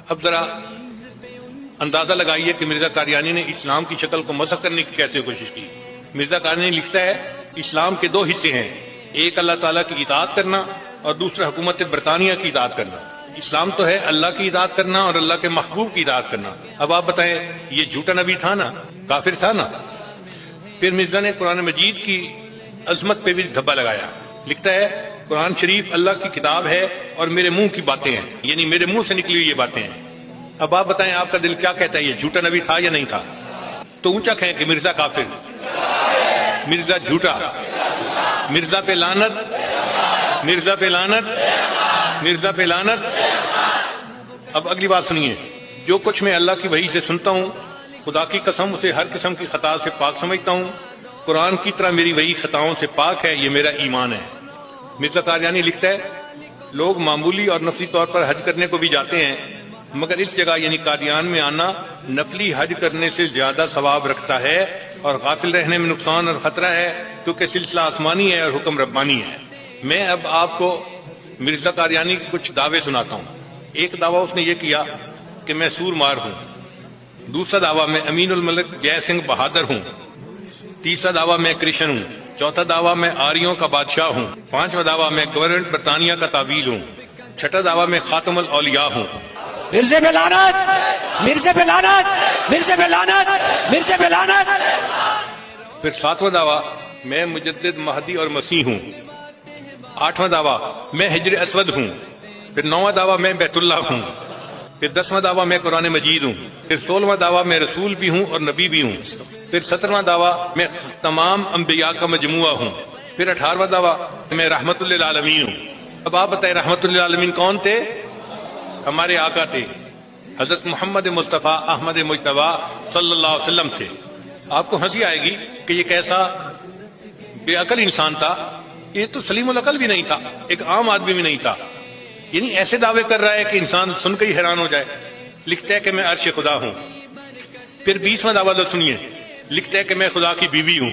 اب ذرا اندازہ لگائیے کہ مرزا قادیانی نے اسلام کی شکل کو مسخ کرنے کی کیسے کوشش کی۔ مرزا قادیانی لکھتا ہے اسلام کے دو حصے ہیں، ایک اللہ تعالیٰ کی اطاعت کرنا اور دوسرا حکومت برطانیہ کی اطاعت کرنا۔ اسلام تو ہے اللہ کی اطاعت کرنا اور اللہ کے محبوب کی اطاعت کرنا۔ اب آپ بتائیں یہ جھوٹا نبی تھا نا، کافر تھا نا؟ پھر مرزا نے قرآن مجید کی عظمت پہ بھی دھبا لگایا، لکھتا ہے قرآن شریف اللہ کی کتاب ہے اور میرے منہ کی باتیں ہیں، یعنی میرے منہ سے نکلی ہوئی یہ باتیں ہیں۔ اب آپ بتائیں آپ کا دل کیا کہتا ہے، یہ جھوٹا نبی تھا یا نہیں تھا؟ تو اونچا کہیں کہ مرزا کافر، مرزا جھوٹا، مرزا پہ لعنت، مرزا پہ لعنت، مرزا پہ لعنت۔ اب اگلی بات سنیے، جو کچھ میں اللہ کی وحی سے سنتا ہوں خدا کی قسم اسے ہر قسم کی خطا سے پاک سمجھتا ہوں، قرآن کی طرح میری وحی خطاؤں سے پاک ہے، یہ میرا ایمان ہے۔ مرزا قادیانی لکھتا ہے لوگ معمولی اور نفلی طور پر حج کرنے کو بھی جاتے ہیں، مگر اس جگہ یعنی قادیان میں آنا نفلی حج کرنے سے زیادہ ثواب رکھتا ہے اور غافل رہنے میں نقصان اور خطرہ ہے، کیونکہ سلسلہ آسمانی ہے اور حکم ربانی ہے۔ میں اب آپ کو مرزا قادیانی کے کچھ دعوے سناتا ہوں۔ ایک دعویٰ اس نے یہ کیا کہ میں سور مار ہوں، دوسرا دعویٰ میں امین الملک جے سنگھ بہادر ہوں، تیسرا دعویٰ میں کرشن ہوں، چوتھا دعویٰ میں آریوں کا بادشاہ ہوں، پانچواں دعویٰ میں گورنمنٹ برطانیہ کا تعویل ہوں، چھٹا دعویٰ میں خاتم الاولیاء ہوں۔ مرزے پہ لعنت، مرزے پہ لعنت، مرزے پہ لعنت، مرزے پہ لعنت۔ پھر ساتواں دعویٰ میں مجدد مہدی اور مسیح ہوں، آٹھواں دعویٰ میں حجر اسود ہوں، پھر نواں دعویٰ میں بیت اللہ ہوں، پھر 10واں دعویٰ میں قرآن مجید ہوں، پھر 16واں دعویٰ میں رسول بھی ہوں اور نبی بھی ہوں، پھر 17واں دعویٰ میں تمام انبیاء کا مجموعہ ہوں، پھر 18واں دعویٰ میں رحمت للعالمین ہوں۔ اب آپ بتائیں رحمت للعالمین کون تھے؟ ہمارے آقا تھے، حضرت محمد مصطفیٰ احمد مجتبیٰ صلی اللہ علیہ وسلم تھے۔ آپ کو ہنسی آئے گی کہ یہ کیسا بے عقل انسان تھا، یہ تو سلیم العقل بھی نہیں تھا، ایک عام آدمی بھی نہیں تھا، یعنی ایسے دعوے کر رہا ہے کہ انسان سن کے ہی حیران ہو جائے۔ لکھتا ہے کہ میں عرش خدا ہوں۔ پھر 20واں دعویٰ سنیے، لکھتا ہے کہ میں خدا کی بیوی ہوں۔